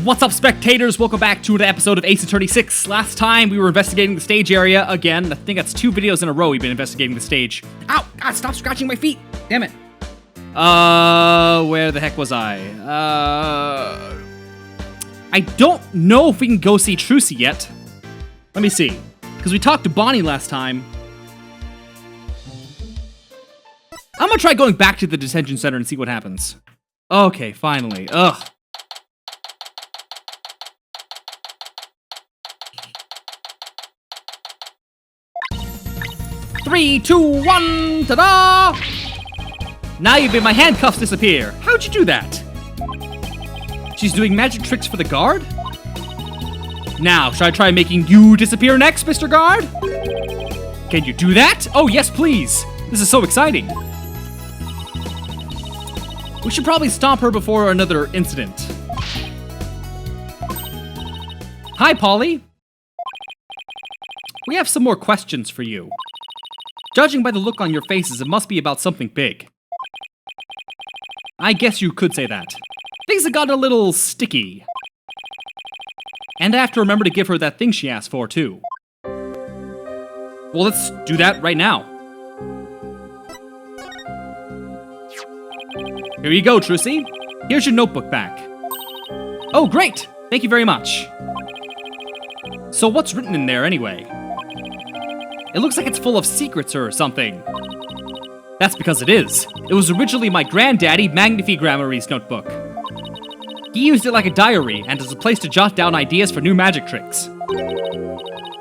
What's up, spectators? Welcome back to an episode of Ace Attorney 6. Last time, we were investigating the stage area again. I think that's 2 videos in a row we've been investigating the stage. Ow! God, stop scratching my feet! Damn it. Where the heck was I? I don't know if we can go see Trucy yet. Let me see. Because we talked to Bonnie last time. I'm gonna try going back to the detention center and see what happens. Okay, finally. Ugh. Three, 2, 1, ta-da! Now you've made my handcuffs disappear. How'd you do that? She's doing magic tricks for the guard? Now, should I try making you disappear next, Mr. Guard? Can you do that? Oh, yes, please. This is so exciting. We should probably stop her before another incident. Hi, Polly. We have some more questions for you. Judging by the look on your faces, it must be about something big. I guess you could say that. Things have gotten a little sticky. And I have to remember to give her that thing she asked for, too. Well, let's do that right now. Here you go, Trucy. Here's your notebook back. Oh, great! Thank you very much. So what's written in there, anyway? It looks like it's full of secrets or something. That's because it is. It was originally my granddaddy, Magnifi Gramarye's notebook. He used it like a diary and as a place to jot down ideas for new magic tricks.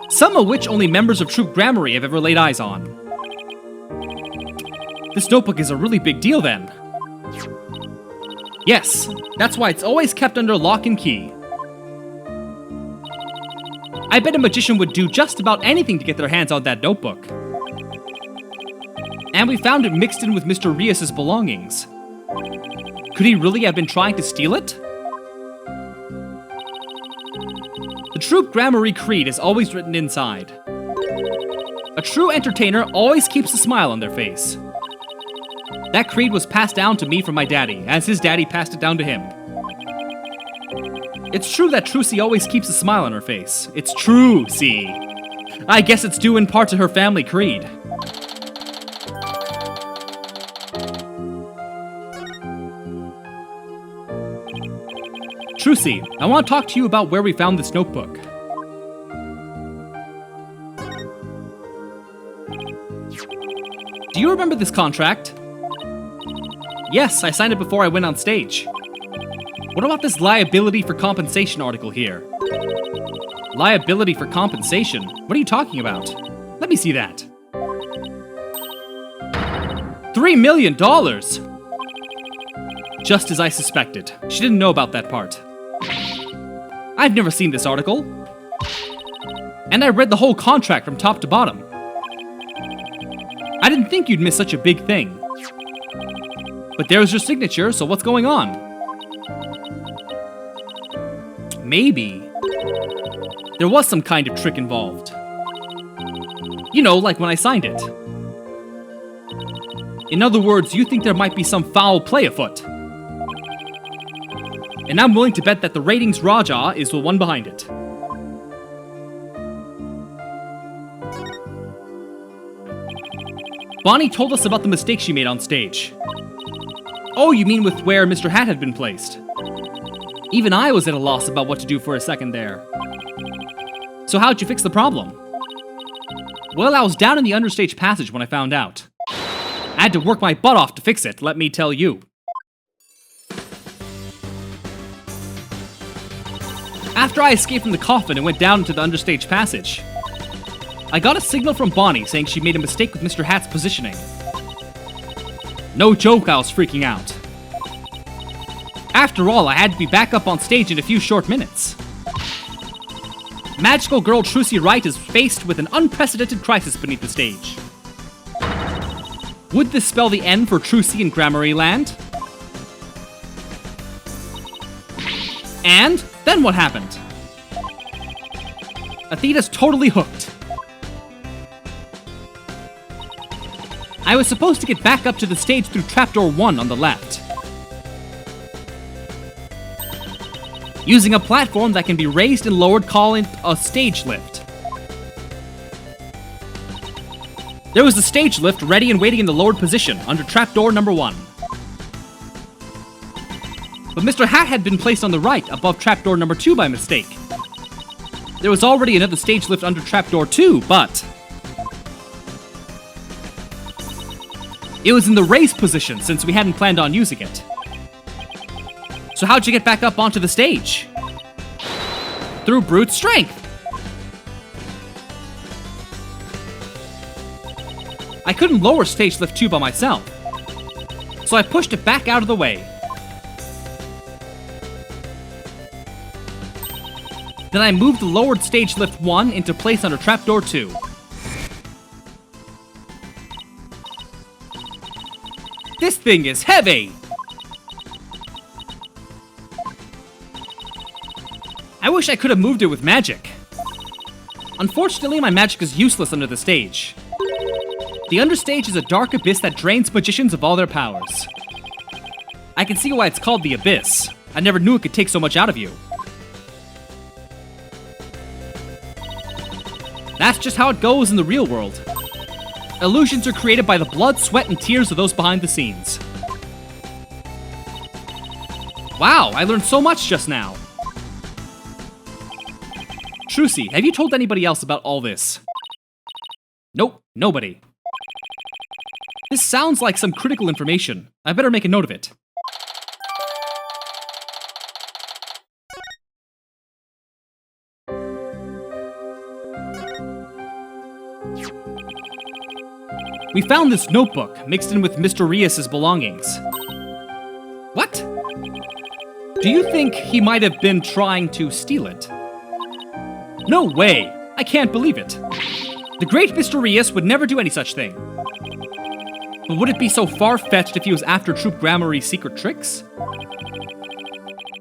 Some of which only members of Troop Gramarye have ever laid eyes on. This notebook is a really big deal then. Yes, that's why it's always kept under lock and key. I bet a magician would do just about anything to get their hands on that notebook. And we found it mixed in with Mr. Rias's belongings. Could he really have been trying to steal it? The Troop Gramarye Creed is always written inside. A true entertainer always keeps a smile on their face. That creed was passed down to me from my daddy, as his daddy passed it down to him. It's true that Trucy always keeps a smile on her face. It's true, see. I guess it's due in part to her family creed. Trucy, I want to talk to you about where we found this notebook. Do you remember this contract? Yes, I signed it before I went on stage. What about this liability for compensation article here? Liability for compensation? What are you talking about? Let me see that. $3 million! Just as I suspected. She didn't know about that part. I've never seen this article. And I read the whole contract from top to bottom. I didn't think you'd miss such a big thing. But there's your signature, so what's going on? Maybe there was some kind of trick involved. You know, like when I signed it. In other words, you think there might be some foul play afoot. And I'm willing to bet that the ratings Raja is the one behind it. Bonnie told us about the mistake she made on stage. Oh, you mean with where Mr. Hat had been placed? Even I was at a loss about what to do for a second there. So how'd you fix the problem? Well, I was down in the understage passage when I found out. I had to work my butt off to fix it, let me tell you. After I escaped from the coffin and went down into the understage passage, I got a signal from Bonnie saying she made a mistake with Mr. Hat's positioning. No joke, I was freaking out. After all, I had to be back up on stage in a few short minutes. Magical girl Trucy Wright is faced with an unprecedented crisis beneath the stage. Would this spell the end for Trucy in Gramarye Land? And then what happened? Athena's totally hooked. I was supposed to get back up to the stage through trapdoor 1 on the left. using a platform that can be raised and lowered, called a stage lift. There was the stage lift ready and waiting in the lowered position under trapdoor number 1. But Mr. Hat had been placed on the right above trapdoor number 2 by mistake. There was already another stage lift under trapdoor 2, but it was in the raised position since we hadn't planned on using it. So how'd you get back up onto the stage? Through brute strength. I couldn't lower stage lift 2 by myself, so I pushed it back out of the way. Then I moved the lowered stage lift 1 into place under trapdoor 2. This thing is heavy! I wish I could have moved it with magic. Unfortunately, my magic is useless under the stage. The understage is a dark abyss that drains magicians of all their powers. I can see why it's called the Abyss. I never knew it could take so much out of you. That's just how it goes in the real world. Illusions are created by the blood, sweat, and tears of those behind the scenes. Wow, I learned so much just now. Trucy, have you told anybody else about all this? Nope, nobody. This sounds like some critical information. I better make a note of it. We found this notebook mixed in with Mr. Rias's belongings. What? Do you think he might have been trying to steal it? No way! I can't believe it. The great Mr. Rias would never do any such thing. But would it be so far-fetched if he was after Troupe Gramarye's secret tricks?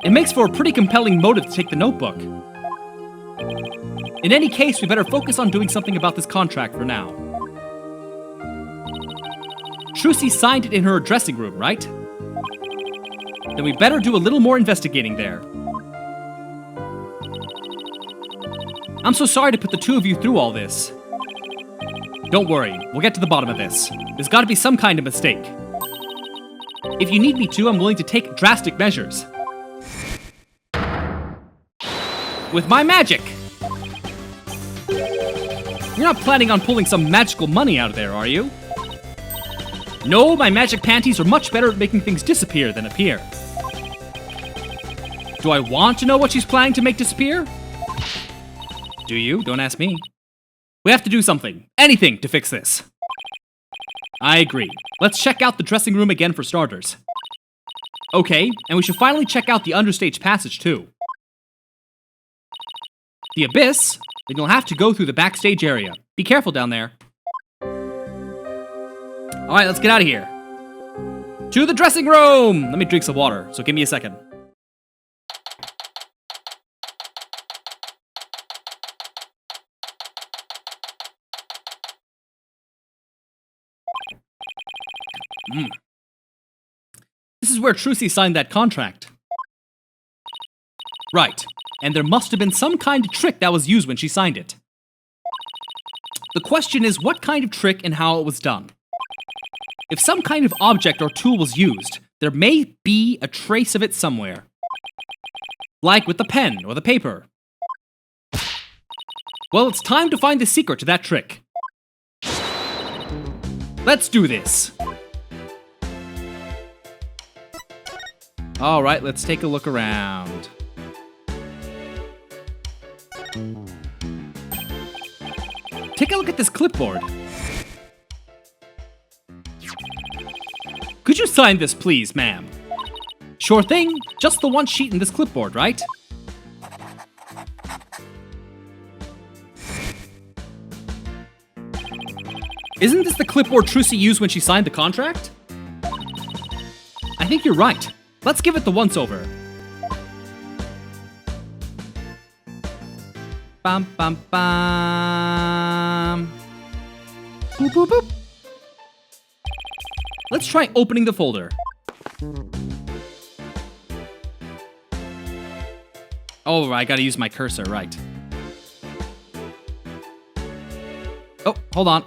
It makes for a pretty compelling motive to take the notebook. In any case, we better focus on doing something about this contract for now. Trucy signed it in her dressing room, right? Then we better do a little more investigating there. I'm so sorry to put the two of you through all this. Don't worry, we'll get to the bottom of this. There's gotta be some kind of mistake. If you need me to, I'm willing to take drastic measures. With my magic! You're not planning on pulling some magical money out of there, are you? No, my magic panties are much better at making things disappear than appear. Do I want to know what she's planning to make disappear? Do you? Don't ask me. We have to do something. Anything to fix this. I agree. Let's check out the dressing room again for starters. Okay, and we should finally check out the understage passage too. The Abyss? Then you'll have to go through the backstage area. Be careful down there. Alright, let's get out of here. To the dressing room! Let me drink some water, so give me a second. This is where Trucy signed that contract. Right, and there must have been some kind of trick that was used when she signed it. The question is what kind of trick and how it was done. If some kind of object or tool was used, there may be a trace of it somewhere. Like with the pen or the paper. Well, it's time to find the secret to that trick. Let's do this. Alright, let's take a look around. Take a look at this clipboard. Could you sign this, please, ma'am? Sure thing. Just the one sheet in this clipboard, right? Isn't this the clipboard Trucy used when she signed the contract? I think you're right. Let's give it the once-over. Bum, bum, bum. Boop, boop, boop. Let's try opening the folder. Oh, I gotta use my cursor, right. Oh, hold on.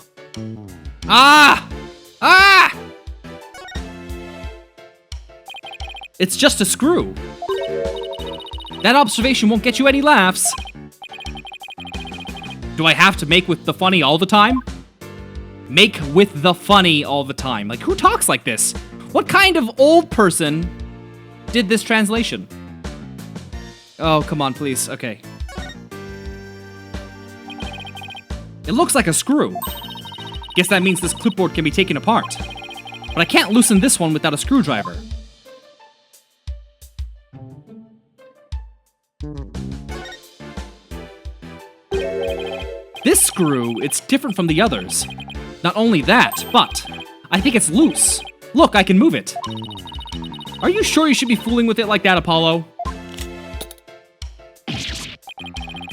Ah! Ah! It's just a screw. That observation won't get you any laughs. Do I have to make with the funny all the time? Make with the funny all the time. Like, who talks like this? What kind of old person did this translation? Oh, come on, please. Okay. It looks like a screw. Guess that means this clipboard can be taken apart. But I can't loosen this one without a screwdriver. This screw, it's different from the others. Not only that, but I think it's loose. Look, I can move it. Are you sure you should be fooling with it like that, Apollo?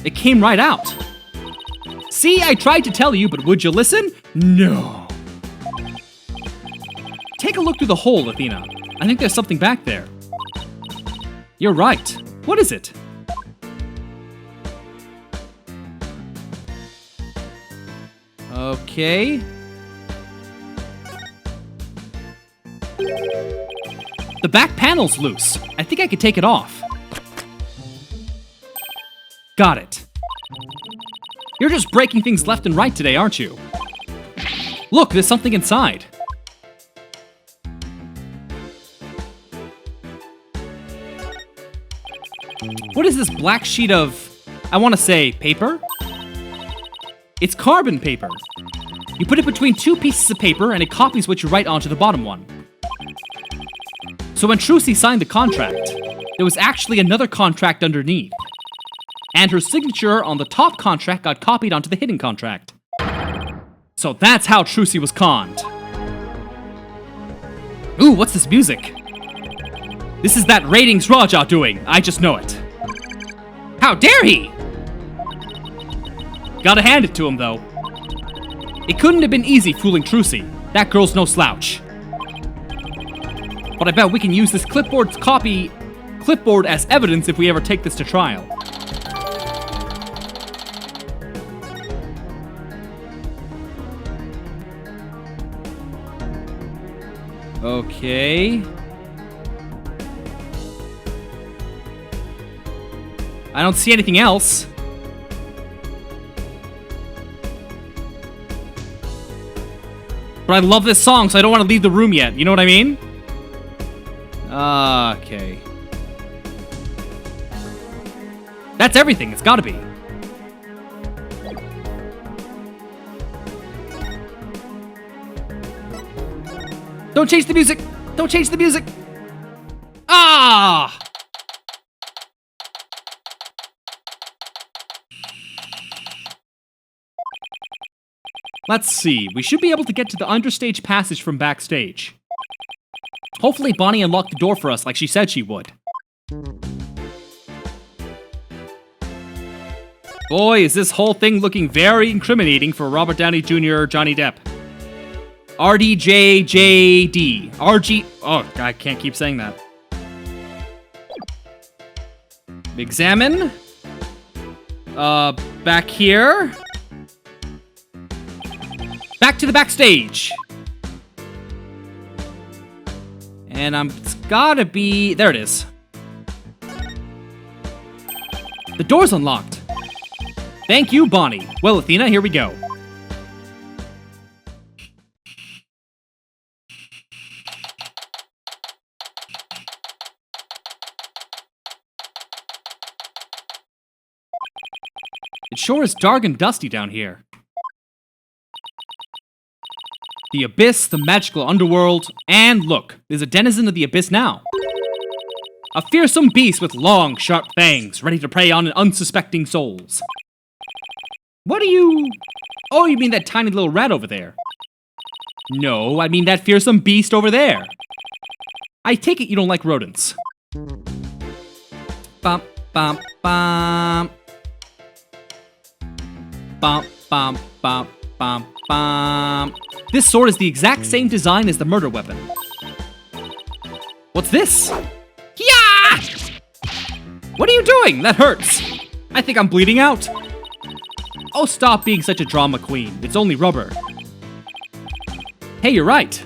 It came right out. See, I tried to tell you, but would you listen? No. Take a look through the hole, Athena. I think there's something back there. You're right. What is it? Okay. The back panel's loose. I think I could take it off. Got it. You're just breaking things left and right today, aren't you? Look, there's something inside. What is this black sheet of, I want to say, paper? It's carbon paper. You put it between two pieces of paper and it copies what you write onto the bottom one. So when Trucy signed the contract, there was actually another contract underneath. And her signature on the top contract got copied onto the hidden contract. So that's how Trucy was conned. Ooh, what's this music? This is that Ratings Raja doing, I just know it. How dare he! Gotta hand it to him, though. It couldn't have been easy fooling Trucy. That girl's no slouch. But I bet we can use this clipboard as evidence if we ever take this to trial. Okay. I don't see anything else. But I love this song, so I don't want to leave the room yet. You know what I mean? Okay. That's everything. It's gotta be. Don't change the music! Don't change the music! Ah! Let's see. We should be able to get to the understage passage from backstage. Hopefully Bonnie unlocked the door for us like she said she would. Boy, is this whole thing looking very incriminating for Robert Downey Jr. Johnny Depp. RDJJD. RG... Oh, I can't keep saying that. Examine. Back here. Back to the backstage. And it's gotta be... There it is. The door's unlocked. Thank you, Bonnie. Well, Athena, here we go. It sure is dark and dusty down here. The Abyss, the magical underworld, and look, there's a denizen of the Abyss now. A fearsome beast with long, sharp fangs, ready to prey on unsuspecting souls. What do you... Oh, you mean that tiny little rat over there? No, I mean that fearsome beast over there. I take it you don't like rodents. Bum, bum, bum. Bum, bum, bum, bum, bum. This sword is the exact same design as the murder weapon. What's this? Yeah! What are you doing? That hurts. I think I'm bleeding out. Oh, stop being such a drama queen. It's only rubber. Hey, you're right.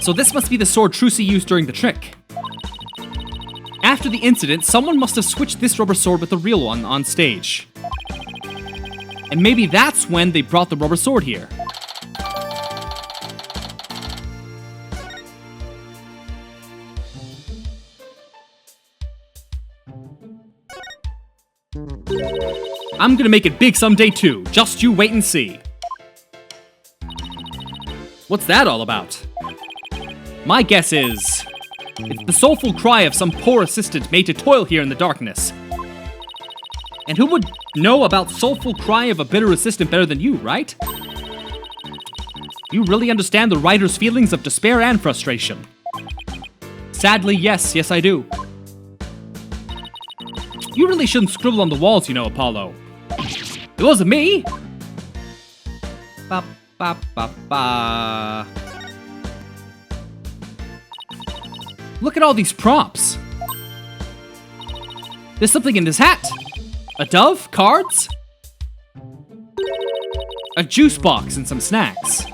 So this must be the sword Trucy used during the trick. After the incident, someone must have switched this rubber sword with the real one on stage. And maybe that's when they brought the rubber sword here. I'm gonna make it big someday too. Just you wait and see. What's that all about? My guess is... it's the soulful cry of some poor assistant made to toil here in the darkness. And who would know about soulful cry of a bitter assistant better than you, right? You really understand the writer's feelings of despair and frustration. Sadly, yes, I do. You really shouldn't scribble on the walls, you know, Apollo. It wasn't me! Ba ba ba ba. Look at all these props. There's something in this hat. A dove? Cards? A juice box and some snacks.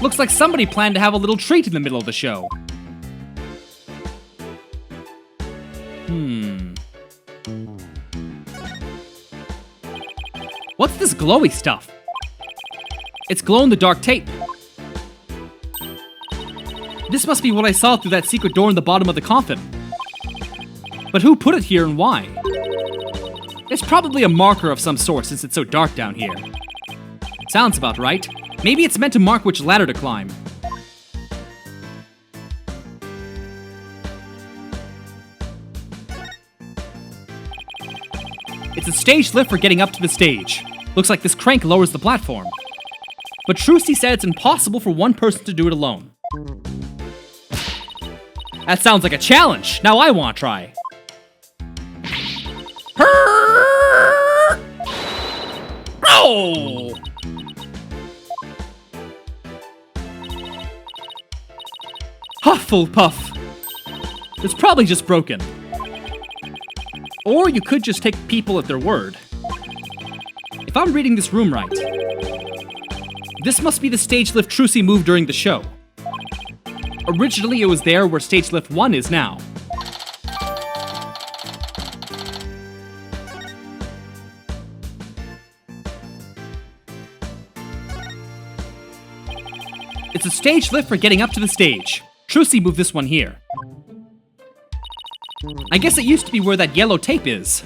Looks like somebody planned to have a little treat in the middle of the show. What's this glowy stuff? It's glow-in-the-dark tape. This must be what I saw through that secret door in the bottom of the coffin. But who put it here and why? It's probably a marker of some sort since it's so dark down here. Sounds about right. Maybe it's meant to mark which ladder to climb. It's a stage lift for getting up to the stage. Looks like this crank lowers the platform. But Trucy said it's impossible for one person to do it alone. That sounds like a challenge. Now I want to try. Oh! Hufflepuff. It's probably just broken. Or you could just take people at their word. If I'm reading this room right, this must be the stage lift Trucy moved during the show. Originally, it was there where stage lift 1 is now. It's a stage lift for getting up to the stage. Trucy moved this one here. I guess it used to be where that yellow tape is.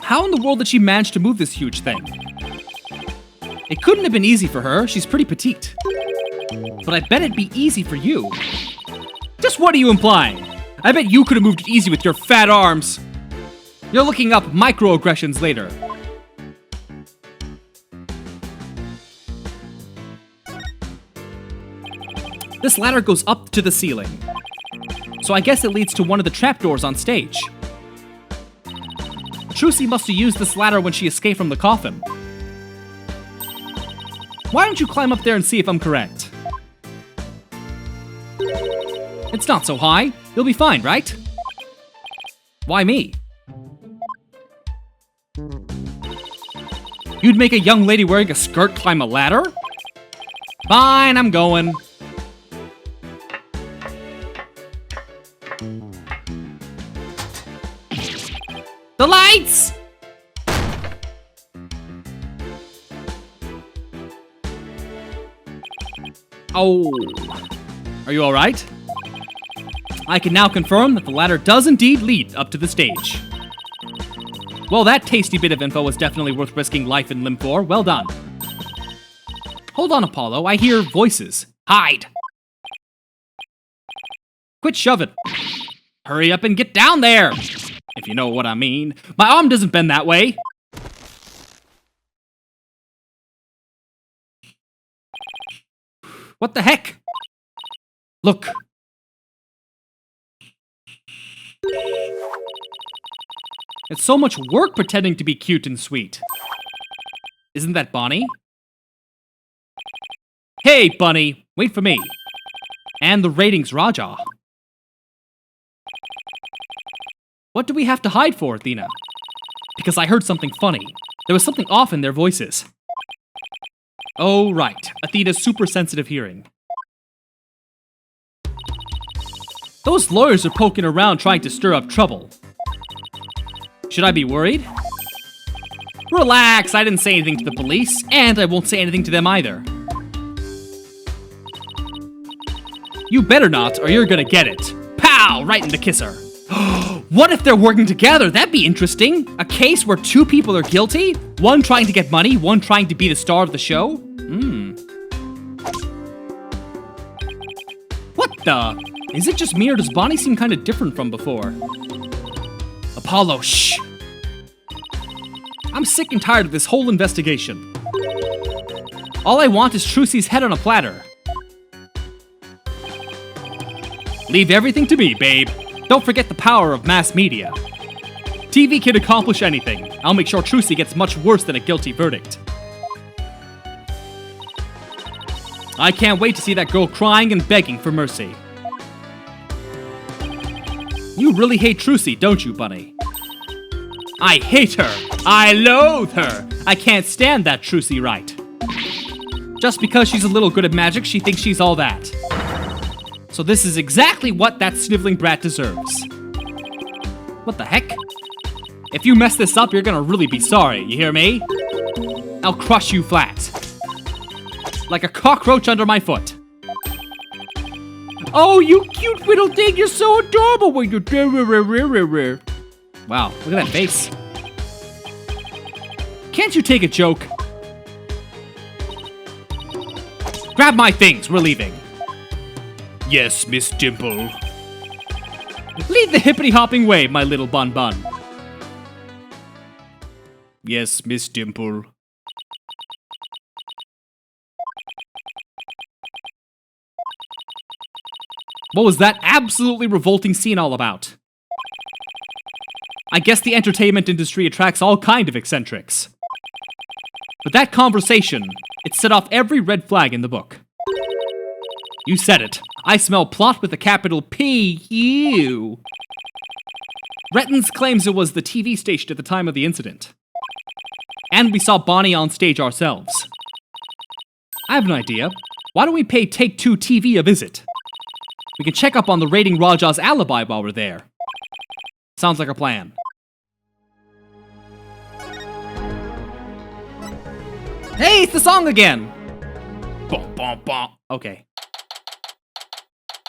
How in the world did she manage to move this huge thing? It couldn't have been easy for her, she's pretty petite. But I bet it'd be easy for you. Just what are you implying? I bet you could have moved it easy with your fat arms. You're looking up microaggressions later. This ladder goes up to the ceiling. So I guess it leads to one of the trapdoors on stage. Trucy must have used this ladder when she escaped from the coffin. Why don't you climb up there and see if I'm correct? It's not so high. You'll be fine, right? Why me? You'd make a young lady wearing a skirt climb a ladder? Fine, I'm going. The lights! Oh. Are you alright? I can now confirm that the ladder does indeed lead up to the stage. Well, that tasty bit of info was definitely worth risking life and limb for. Well done. Hold on, Apollo. I hear voices. Hide! Quit shoving. Hurry up and get down there! If you know what I mean. My arm doesn't bend that way. What the heck? Look. It's so much work pretending to be cute and sweet. Isn't that Bonnie? Hey, Bunny. Wait for me. And the ratings, Raja. What do we have to hide for, Athena? Because I heard something funny. There was something off in their voices. Oh, right. Athena's super sensitive hearing. Those lawyers are poking around trying to stir up trouble. Should I be worried? Relax, I didn't say anything to the police, and I won't say anything to them either. You better not, or you're gonna get it. Pow! Right in the kisser. What if they're working together? That'd be interesting. A case where two people are guilty? One trying to get money, one trying to be the star of the show? What the? Is it just me, or does Bonnie seem kind of different from before? Apollo, shh! I'm sick and tired of this whole investigation. All I want is Trucy's head on a platter. Leave everything to me, babe. Don't forget the power of mass media. TV can accomplish anything. I'll make sure Trucy gets much worse than a guilty verdict. I can't wait to see that girl crying and begging for mercy. You really hate Trucy, don't you, Bunny? I hate her! I loathe her! I can't stand that Trucy right. Just because she's a little good at magic, she thinks she's all that. So this is exactly what that sniveling brat deserves. What the heck? If you mess this up, you're gonna really be sorry, you hear me? I'll crush you flat. Like a cockroach under my foot. Oh, you cute little thing, you're so adorable when you're... Wow, look at that face. Can't you take a joke? Grab my things, we're leaving. Yes, Miss Dimple. Lead the hippity-hopping way, my little bun-bun. Yes, Miss Dimple. What was that absolutely revolting scene all about? I guess the entertainment industry attracts all kind of eccentrics. But that conversation, it set off every red flag in the book. You said it. I smell plot with a capital P-U. Rettens claims it was the TV station at the time of the incident. And we saw Bonnie on stage ourselves. I have an idea. Why don't we pay Take-Two TV a visit? We can check up on the Raiding Raja's alibi while we're there. Sounds like a plan. Hey, it's the song again! Bum, bum, bum. Okay.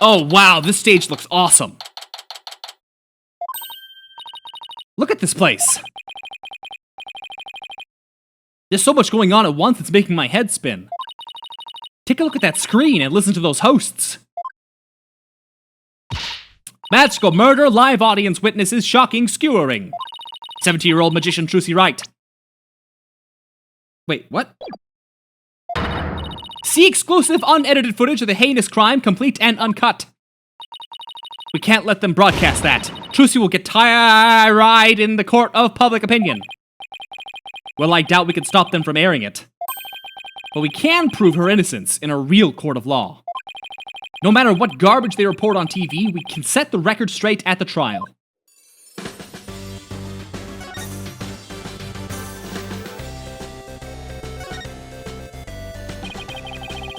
Oh, wow, this stage looks awesome. Look at this place. There's so much going on at once, it's making my head spin. Take a look at that screen and listen to those hosts. Magical murder, live audience witnesses, shocking skewering. 70-year-old magician Trucy Wright. Wait, what? See exclusive unedited footage of the heinous crime, complete and uncut. We can't let them broadcast that. Trucy will get tried in the court of public opinion. Well, I doubt we can stop them from airing it. But we can prove her innocence in a real court of law. No matter what garbage they report on TV, we can set the record straight at the trial.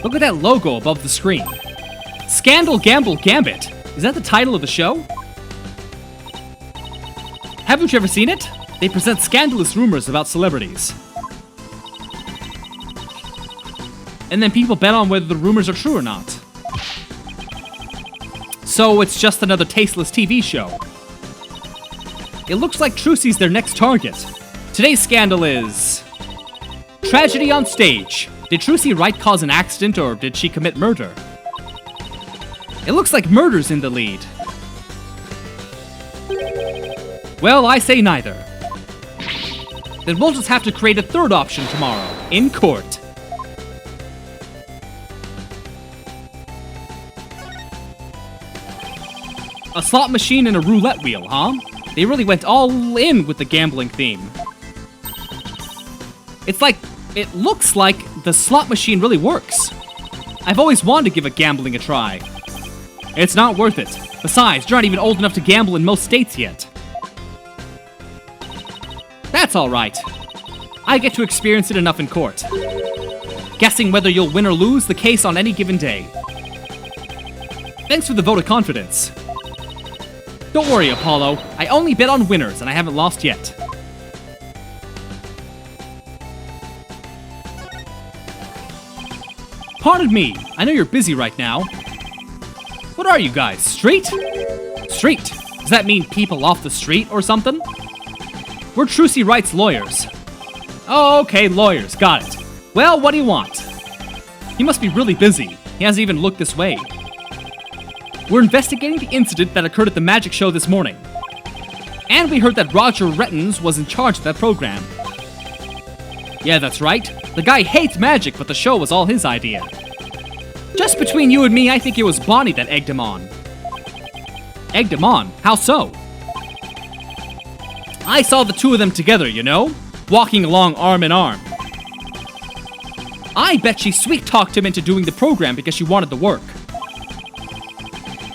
Look at that logo above the screen. Scandal Gamble Gambit. Is that the title of the show? Haven't you ever seen it? They present scandalous rumors about celebrities. And then people bet on whether the rumors are true or not. So it's just another tasteless TV show. It looks like Trucy's their next target. Today's scandal is... tragedy on stage. Did Trucy Wright cause an accident or did she commit murder? It looks like murder's in the lead. Well, I say neither. Then we'll just have to create a third option tomorrow, in court. A slot machine and a roulette wheel, huh? They really went all in with the gambling theme. It's like, it looks like the slot machine really works. I've always wanted to give a gambling a try. It's not worth it. Besides, you're not even old enough to gamble in most states yet. That's alright. I get to experience it enough in court. Guessing whether you'll win or lose the case on any given day. Thanks for the vote of confidence. Don't worry, Apollo. I only bet on winners, and I haven't lost yet. Pardon me. I know you're busy right now. What are you guys, street? Street? Does that mean people off the street or something? We're Trucy Wright's lawyers. Oh, okay, lawyers. Got it. Well, what do you want? He must be really busy. He hasn't even looked this way. We're investigating the incident that occurred at the magic show this morning. And we heard that Roger Rettens was in charge of that program. Yeah, that's right. The guy hates magic, but the show was all his idea. Just between you and me, I think it was Bonnie that egged him on. Egged him on? How so? I saw the two of them together, you know? Walking along arm in arm. I bet she sweet-talked him into doing the program because she wanted the work.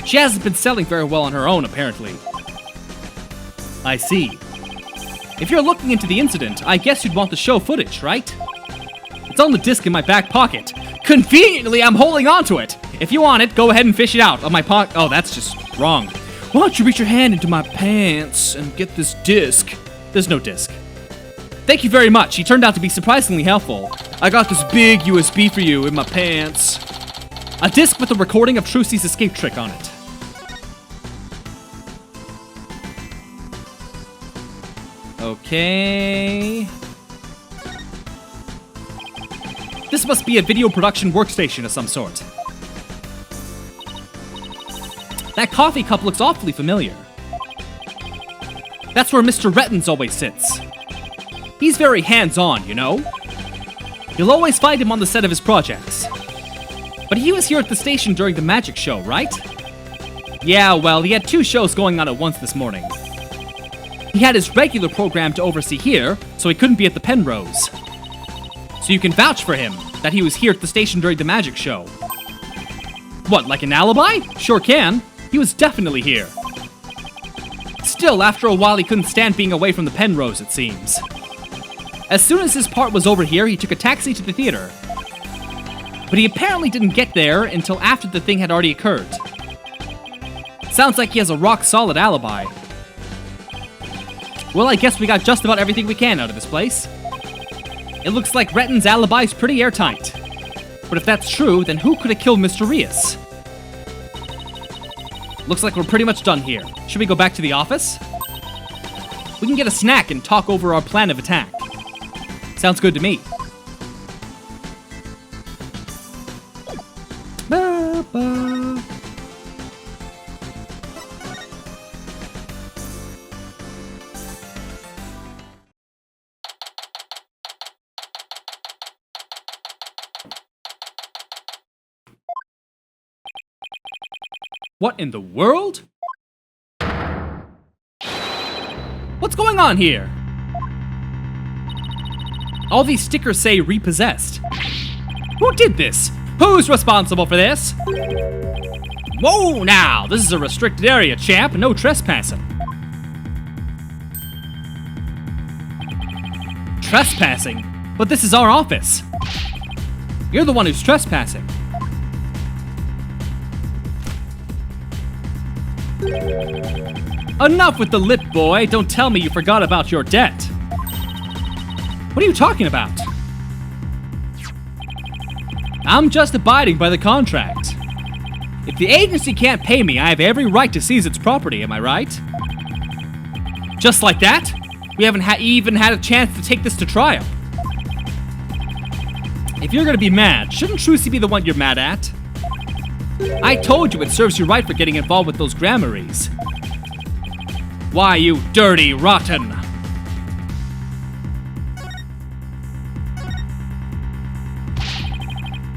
She hasn't been selling very well on her own, apparently. I see. If you're looking into the incident, I guess you'd want the show footage, right? It's on the disc in my back pocket. Conveniently, I'm holding on to it. If you want it, go ahead and fish it out of my pocket. Oh, that's just wrong. Why don't you reach your hand into my pants and get this disc? There's no disc. Thank you very much. He turned out to be surprisingly helpful. I got this big USB for you in my pants. A disc with a recording of Trucy's escape trick on it. Okay. This must be a video production workstation of some sort. That coffee cup looks awfully familiar. That's where Mr. Rettens always sits. He's very hands-on, you know? You'll always find him on the set of his projects. But he was here at the station during the magic show, right? Yeah, well, he had 2 shows going on at once this morning. He had his regular program to oversee here, so he couldn't be at the Penrose. So you can vouch for him, that he was here at the station during the magic show. What, like an alibi? Sure can. He was definitely here. Still, after a while, he couldn't stand being away from the Penrose, it seems. As soon as his part was over here, he took a taxi to the theater. But he apparently didn't get there until after the thing had already occurred. Sounds like he has a rock-solid alibi. Well, I guess we got just about everything we can out of this place. It looks like Rettens' alibi's pretty airtight. But if that's true, then who could have killed Mr. Rias? Looks like we're pretty much done here. Should we go back to the office? We can get a snack and talk over our plan of attack. Sounds good to me. Ba-ba. What in the world? What's going on here? All these stickers say repossessed. Who did this? Who's responsible for this? Whoa, now! This is a restricted area, champ. No trespassing. Trespassing? But this is our office. You're the one who's trespassing. Enough with the lip, boy. Don't tell me you forgot about your debt. What are you talking about? I'm just abiding by the contract. If the agency can't pay me, I have every right to seize its property, am I right? Just like that? We haven't even had a chance to take this to trial. If you're gonna be mad, shouldn't Trucy be the one you're mad at? I told you it serves you right for getting involved with those Grammarys. Why, you dirty rotten!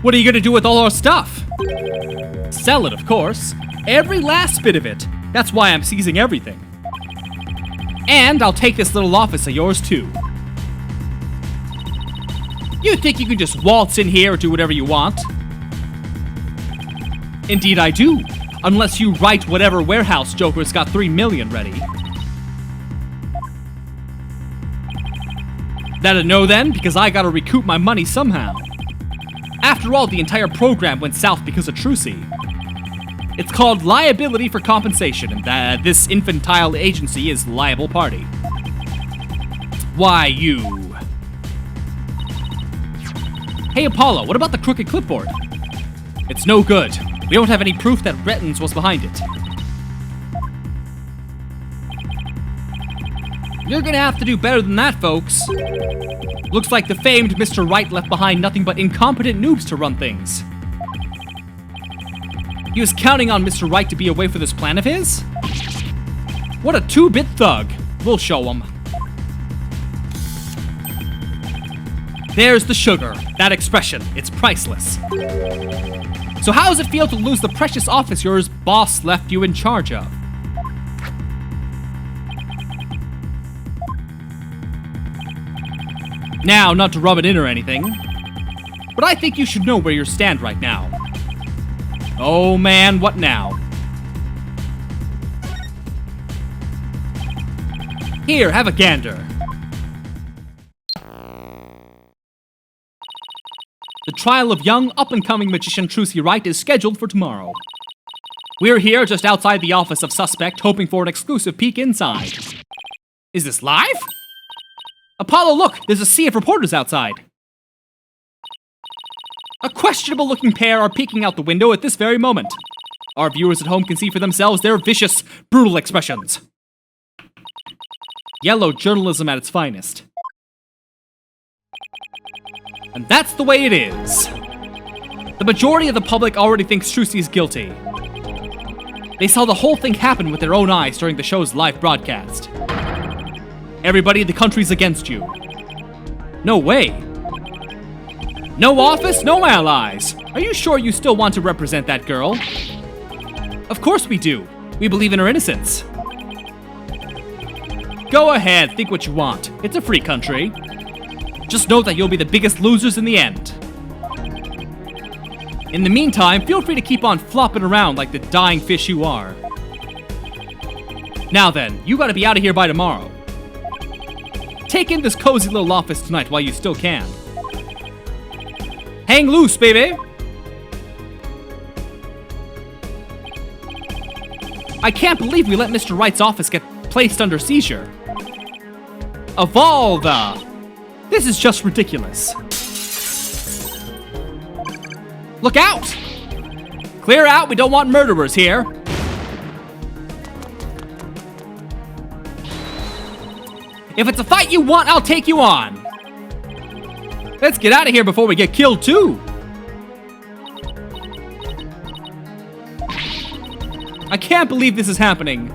What are you gonna do with all our stuff? Sell it, of course. Every last bit of it. That's why I'm seizing everything. And I'll take this little office of yours, too. You think you can just waltz in here and do whatever you want? Indeed I do. Unless you write whatever warehouse joker's got 3 million ready. That a no then, because I gotta recoup my money somehow. After all, the entire program went south because of Trucy. It's called liability for compensation, and this infantile agency is liable party. Why, you... Hey Apollo, what about the crooked clipboard? It's no good. We don't have any proof that Rettens was behind it. You're gonna have to do better than that, folks. Looks like the famed Mr. Wright left behind nothing but incompetent noobs to run things. He was counting on Mr. Wright to be away for this plan of his? What a two-bit thug. We'll show him. There's the sugar. That expression. It's priceless. So how does it feel to lose the precious office your boss left you in charge of? Now, not to rub it in or anything, but I think you should know where you stand right now. Oh man, what now? Here, have a gander. The trial of young, up-and-coming magician Trucy Wright is scheduled for tomorrow. We're here just outside the office of suspect, hoping for an exclusive peek inside. Is this live? Apollo, look! There's a sea of reporters outside. A questionable-looking pair are peeking out the window at this very moment. Our viewers at home can see for themselves their vicious, brutal expressions. Yellow journalism at its finest. And that's the way it is. The majority of the public already thinks Trucy is guilty. They saw the whole thing happen with their own eyes during the show's live broadcast. Everybody in the country's against you. No way. No office, no allies. Are you sure you still want to represent that girl? Of course we do. We believe in her innocence. Go ahead, think what you want. It's a free country. Just know that you'll be the biggest losers in the end. In the meantime, feel free to keep on flopping around like the dying fish you are. Now then, you gotta be out of here by tomorrow. Take in this cozy little office tonight while you still can. Hang loose, baby! I can't believe we let Mr. Wright's office get placed under seizure. Of all the... This is just ridiculous. Look out! Clear out, we don't want murderers here. If it's a fight you want, I'll take you on. Let's get out of here before we get killed too. I can't believe this is happening.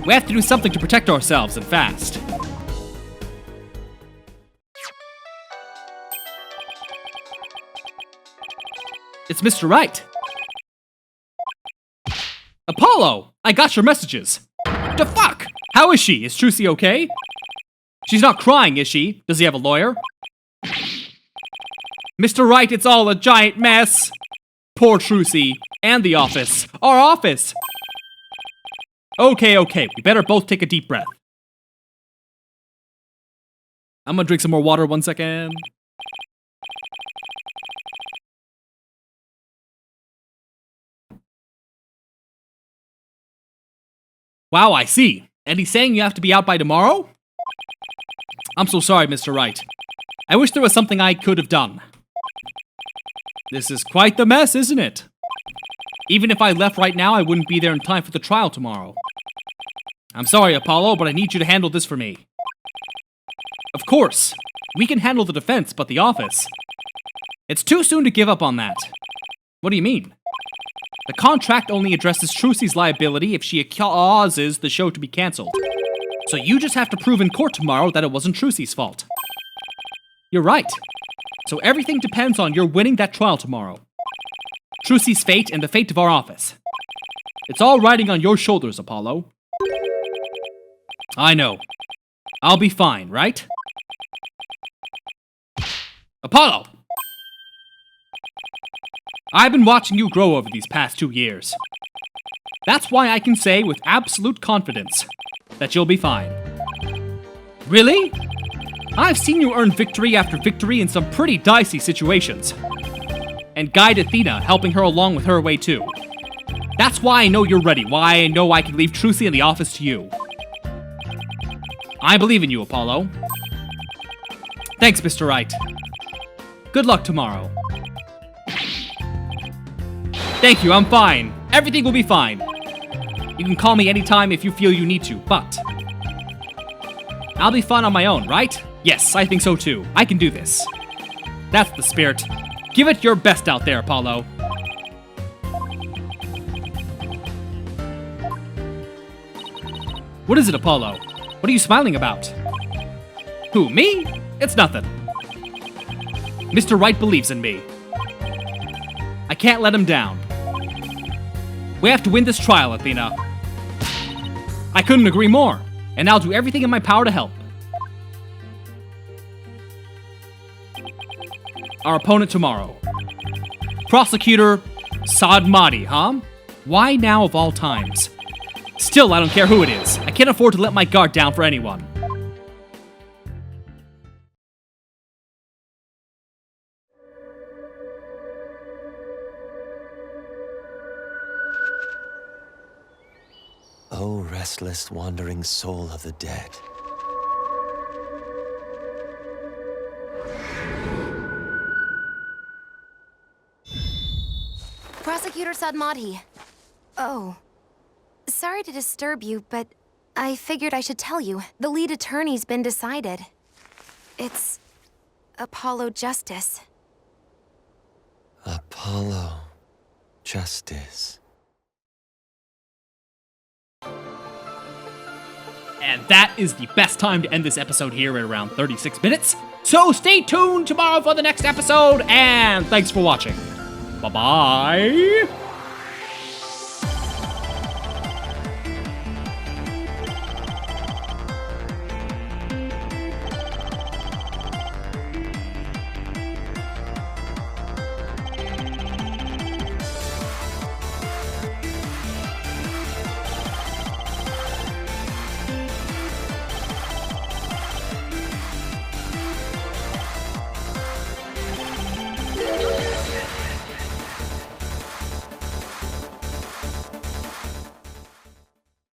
We have to do something to protect ourselves, and fast. It's Mr. Wright. Apollo! I got your messages. The fuck? How is she? Is Trucy okay? She's not crying, is she? Does he have a lawyer? Mr. Wright, it's all a giant mess. Poor Trucy. And the office. Our office. Okay. We better both take a deep breath. I'm gonna drink some more water 1 second. Wow, I see. And he's saying you have to be out by tomorrow? I'm so sorry, Mr. Wright. I wish there was something I could have done. This is quite the mess, isn't it? Even if I left right now, I wouldn't be there in time for the trial tomorrow. I'm sorry, Apollo, but I need you to handle this for me. Of course. We can handle the defense, but the office... It's too soon to give up on that. What do you mean? The contract only addresses Trucy's liability if she causes the show to be cancelled. So you just have to prove in court tomorrow that it wasn't Trucy's fault. You're right. So everything depends on your winning that trial tomorrow. Trucy's fate and the fate of our office. It's all riding on your shoulders, Apollo. I know. I'll be fine, right? Apollo! I've been watching you grow over these past 2 years. That's why I can say with absolute confidence that you'll be fine. Really? I've seen you earn victory after victory in some pretty dicey situations. And guide Athena, helping her along with her way too. That's why I know you're ready, why I know I can leave Trucy in the office to you. I believe in you, Apollo. Thanks, Mr. Wright. Good luck tomorrow. Thank you, I'm fine. Everything will be fine. You can call me anytime if you feel you need to, but I'll be fine on my own, right? Yes, I think so too. I can do this. That's the spirit. Give it your best out there, Apollo. What is it, Apollo? What are you smiling about? Who, me? It's nothing. Mr. Wright believes in me. I can't let him down. We have to win this trial, Athena. I couldn't agree more, and I'll do everything in my power to help. Our opponent tomorrow. Prosecutor Saad Mahdi, huh? Why now of all times? Still, I don't care who it is. I can't afford to let my guard down for anyone. O restless, wandering soul of the dead. Prosecutor Saad Mahdi. Oh. Sorry to disturb you, but I figured I should tell you. The lead attorney's been decided. It's Apollo Justice. Apollo Justice. And that is the best time to end this episode here at around 36 minutes. So stay tuned tomorrow for the next episode, and thanks for watching. Bye-bye.